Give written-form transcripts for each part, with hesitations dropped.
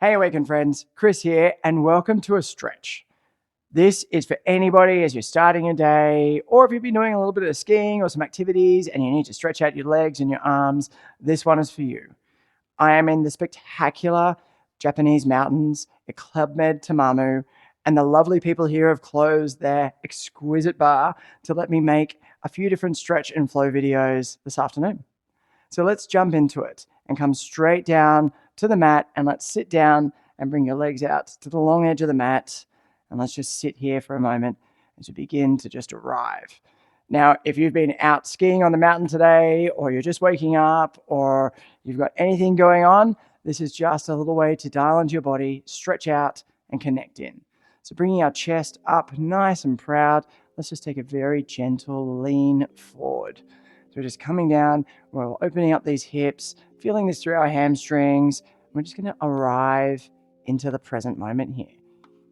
Hey Awaken friends, Chris here, and welcome to a stretch. This is for anybody as you're starting a day, or if you've been doing a little bit of skiing or some activities and you need to stretch out your legs and your arms, this one is for you. I am in the spectacular Japanese mountains at Club Med Tamamu, and the lovely people here have closed their exquisite bar to let me make a few different stretch and flow videos this afternoon. So let's jump into it and come straight down to the mat, and let's sit down and bring your legs out to the long edge of the mat, and let's just sit here for a moment as we begin to just arrive. Now, if you've been out skiing on the mountain today, or you're just waking up, or you've got anything going on, this is just a little way to dial into your body, stretch out, and connect in. So bringing our chest up nice and proud, let's just take a very gentle lean forward. So we're just coming down, we're opening up these hips, feeling this through our hamstrings. We're just going to arrive into the present moment here.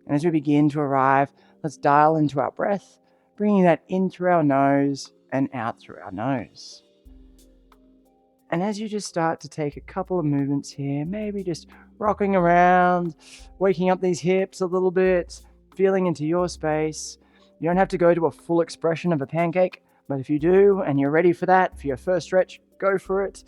And as we begin to arrive, let's dial into our breath, bringing that in through our nose and out through our nose. And as you just start to take a couple of movements here, maybe just rocking around, waking up these hips a little bit, feeling into your space. You don't have to go to a full expression of a pancake, but if you do and you're ready for that, for your first stretch, go for it.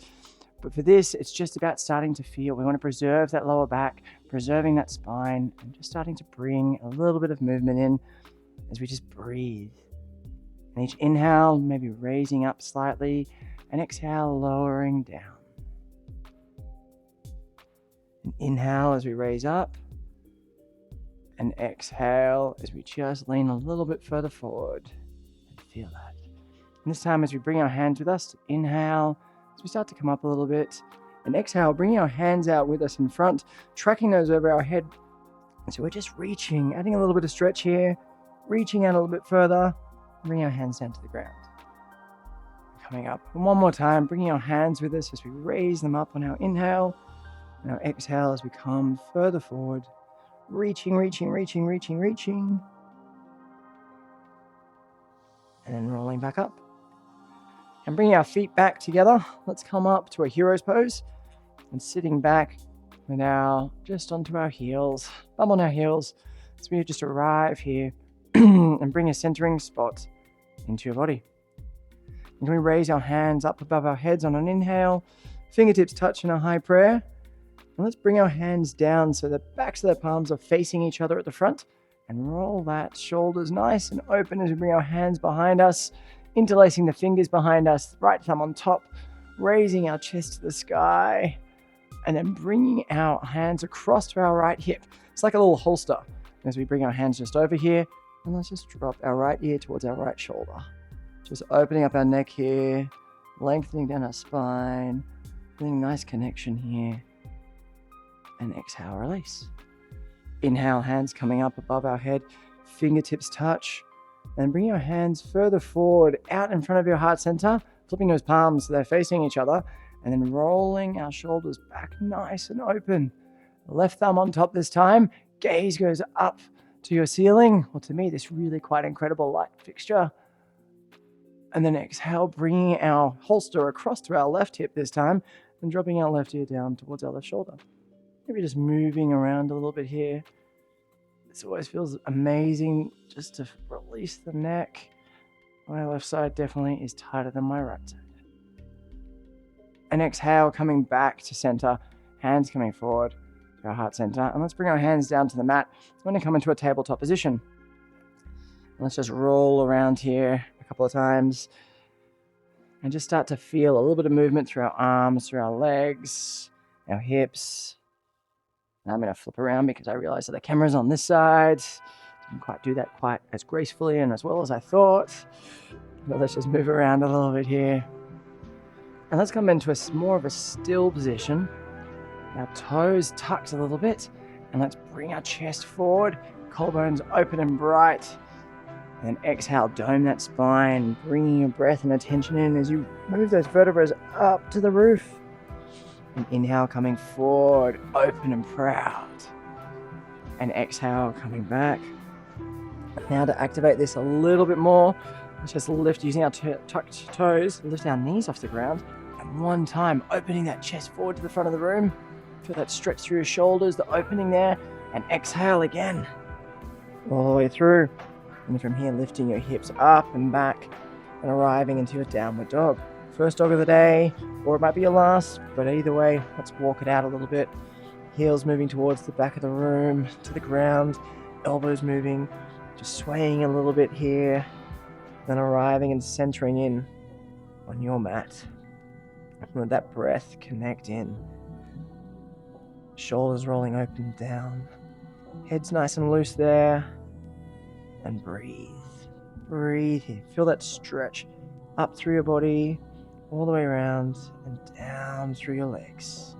But for this, it's just about starting to feel. We want to preserve that lower back, preserving that spine, and just starting to bring a little bit of movement in as we just breathe. And each inhale, maybe raising up slightly, and exhale, lowering down. And inhale as we raise up, and exhale as we just lean a little bit further forward. And feel that. And this time, as we bring our hands with us, inhale, as we start to come up a little bit, and exhale, bringing our hands out with us in front, tracking those over our head. And so we're just reaching, adding a little bit of stretch here, reaching out a little bit further, and bringing our hands down to the ground. Coming up, and one more time, bringing our hands with us as we raise them up on our inhale, and our exhale as we come further forward, reaching, and then rolling back up. And bringing our feet back together, let's come up to a hero's pose and sitting back with just onto our heels, bum on our heels. So we just arrive here and bring a centering spot into your body. And we raise our hands up above our heads on an inhale, fingertips touch in a high prayer. And let's bring our hands down so the backs of the palms are facing each other at the front, and roll that shoulders nice and open as we bring our hands behind us, interlacing the fingers behind us, right thumb on top, raising our chest to the sky, and then bringing our hands across to our right hip. It's like a little holster as we bring our hands just over here, and let's just drop our right ear towards our right shoulder. Just opening up our neck here, lengthening down our spine, feeling nice connection here, and exhale, release. Inhale, hands coming up above our head, fingertips touch, and bring your hands further forward, out in front of your heart center, flipping those palms so they're facing each other, and then rolling our shoulders back nice and open. Left thumb on top this time, gaze goes up to your ceiling, or to me, this really quite incredible light fixture. And then exhale, bringing our holster across to our left hip this time, and dropping our left ear down towards our left shoulder. Maybe just moving around a little bit here. This always feels amazing just to release the neck. My left side definitely is tighter than my right side. And exhale, coming back to center, hands coming forward to our heart center. And let's bring our hands down to the mat. I'm going to come into a tabletop position. And let's just roll around here a couple of times and just start to feel a little bit of movement through our arms, through our legs, our hips. Now I'm going to flip around because I realize that the camera's on this side. Didn't quite do that quite as gracefully and as well as I thought. But let's just move around a little bit here. And let's come into more of a still position. Our toes tucked a little bit. And let's bring our chest forward, collarbones open and bright. And then exhale, dome that spine, bringing your breath and attention in as you move those vertebrae up to the roof. And inhale, coming forward, open and proud. And exhale, coming back. Now to activate this a little bit more, let's just lift using our tucked toes, lift our knees off the ground. And one time, opening that chest forward to the front of the room. Feel that stretch through your shoulders, the opening there, and exhale again. All the way through. And from here, lifting your hips up and back and arriving into your downward dog. First dog of the day, or it might be your last, but either way, let's walk it out a little bit. Heels moving towards the back of the room, to the ground, elbows moving, just swaying a little bit here, then arriving and centering in on your mat. Let that breath connect in. Shoulders rolling open and down. Head's nice and loose there. And breathe. Breathe here. Feel that stretch up through your body, all the way around and down through your legs.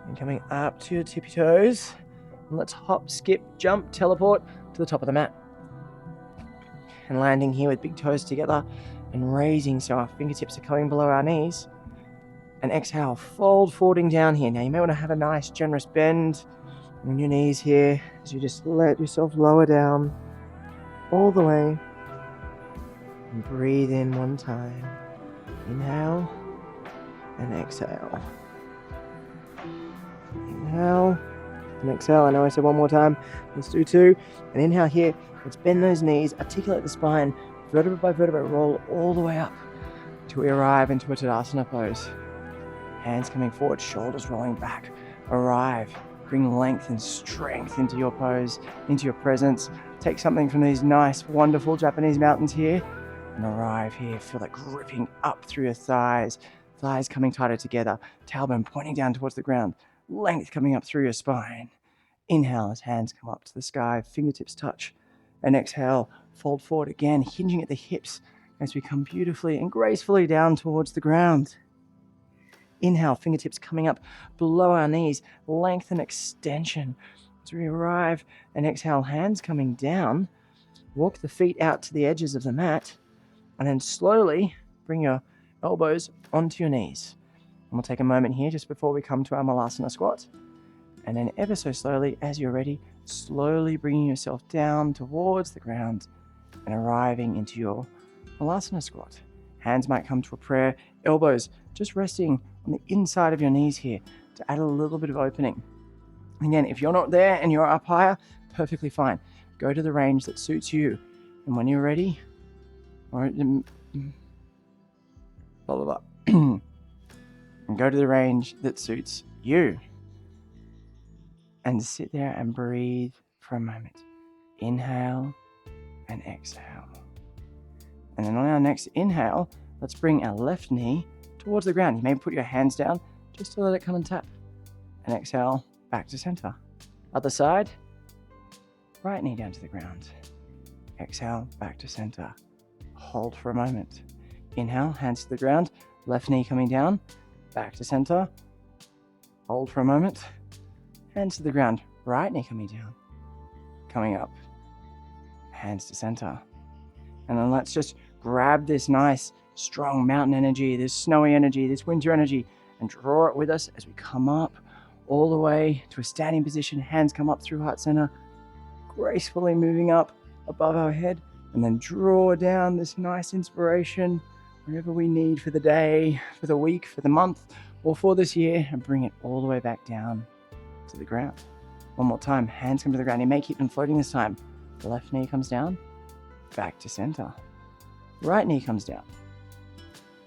And coming up to your tippy toes. And let's hop, skip, jump, teleport to the top of the mat. And landing here with big toes together and raising so our fingertips are coming below our knees. And exhale, fold forwarding down here. Now you may want to have a nice generous bend on your knees here as you just let yourself lower down all the way. And breathe in one time. Inhale and exhale. Inhale and exhale. I know I said one more time. Let's do two. And inhale here. Let's bend those knees, articulate the spine, vertebra by vertebra, roll all the way up till we arrive into a Tadasana pose. Hands coming forward, shoulders rolling back. Arrive. Bring length and strength into your pose, into your presence. Take something from these nice, wonderful Japanese mountains here and arrive here. Feel that gripping up through your thighs. Thighs coming tighter together. Tailbone pointing down towards the ground. Length coming up through your spine. Inhale as hands come up to the sky. Fingertips touch. And exhale, fold forward again, hinging at the hips as we come beautifully and gracefully down towards the ground. Inhale, fingertips coming up below our knees, length and extension as we arrive. And exhale, hands coming down. Walk the feet out to the edges of the mat and then slowly bring your elbows onto your knees. And we'll take a moment here just before we come to our Malasana squat. And then ever so slowly, as you're ready, slowly bringing yourself down towards the ground and arriving into your Malasana squat. Hands might come to a prayer, elbows just resting on the inside of your knees here to add a little bit of opening. Again, if you're not there and you're up higher, perfectly fine. Go to the range that suits you. And when you're ready, or blah, blah, blah. And go to the range that suits you. And sit there and breathe for a moment. Inhale and exhale. And then on our next inhale, let's bring our left knee towards the ground. You may put your hands down just to let it come and tap. And exhale, back to center. Other side, right knee down to the ground. Exhale, back to center. Hold for a moment. Inhale, hands to the ground. Left knee coming down, back to center. Hold for a moment. Hands to the ground, right knee coming down, coming up, hands to center. And then let's just grab this nice, strong mountain energy, this snowy energy, this winter energy, and draw it with us as we come up all the way to a standing position. Hands come up through heart center, gracefully moving up above our head, and then draw down this nice inspiration wherever we need for the day, for the week, for the month, or for this year, and bring it all the way back down to the ground. One more time, hands come to the ground. You may keep them floating this time. The left knee comes down, back to center. Right knee comes down,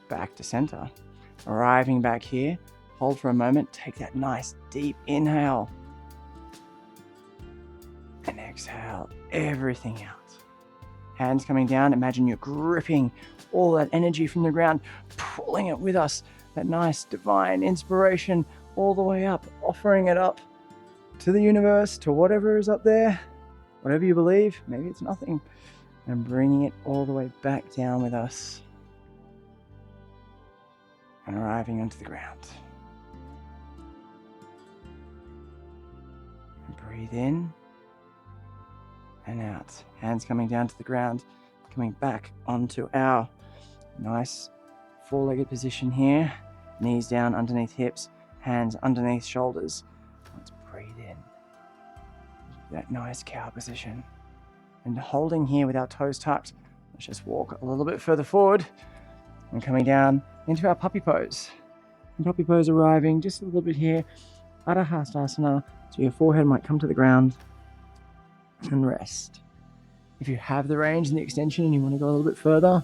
back to center. Arriving back here, hold for a moment, take that nice deep inhale. And exhale everything out. Hands coming down, imagine you're gripping all that energy from the ground, pulling it with us. That nice divine inspiration all the way up, offering it up to the universe, to whatever is up there, whatever you believe, maybe it's nothing, and bringing it all the way back down with us and arriving onto the ground. And breathe in and out. Hands coming down to the ground, coming back onto our nice four-legged position here. Knees down underneath hips, hands underneath shoulders. Let's breathe in. That nice cow position. And holding here with our toes tucked, let's just walk a little bit further forward and coming down into our puppy pose. And puppy pose arriving just a little bit here. Adhastasana, so your forehead might come to the ground. And rest. If you have the range and the extension and you want to go a little bit further,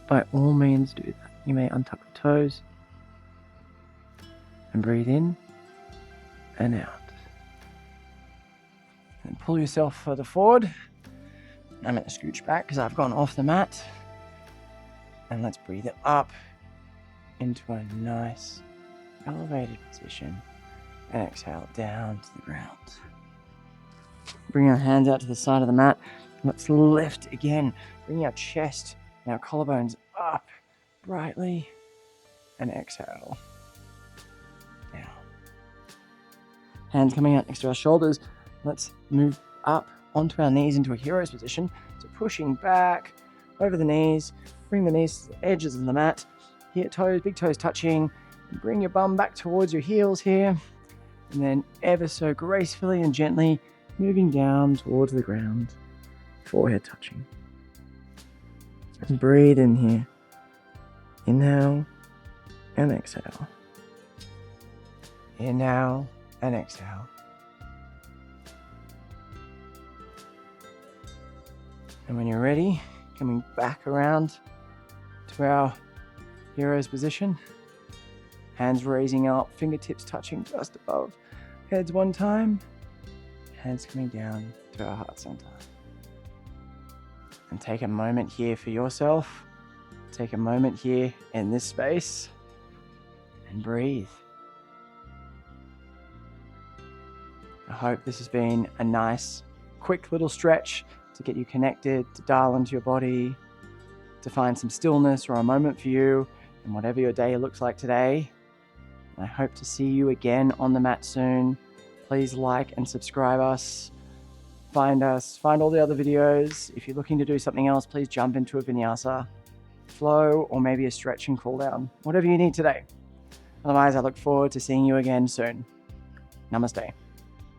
by all means do that. You may untuck the toes and breathe in and out. And pull yourself further forward. I'm going to scooch back because I've gone off the mat. And let's breathe it up into a nice elevated position. And exhale down to the ground. Bring our hands out to the side of the mat. Let's lift again. Bring our chest and our collarbones up brightly. And exhale. Down. Hands coming out next to our shoulders. Let's move up onto our knees into a hero's position. So pushing back over the knees. Bring the knees to the edges of the mat. Here, toes, big toes touching. Bring your bum back towards your heels here. And then ever so gracefully and gently moving down towards the ground. Forehead touching. And breathe in here. Inhale and exhale. Inhale and exhale. And when you're ready, coming back around to our hero's position. Hands raising up, fingertips touching just above heads one time. Hands coming down to our heart center. And take a moment here for yourself. Take a moment here in this space and breathe. I hope this has been a nice, quick little stretch to get you connected, to dial into your body, to find some stillness or a moment for you in whatever your day looks like today. I hope to see you again on the mat soon. Please like and subscribe us. Find all the other videos. If you're looking to do something else, please jump into a vinyasa, flow, or maybe a stretch and cool down. Whatever you need today. Otherwise, I look forward to seeing you again soon. Namaste.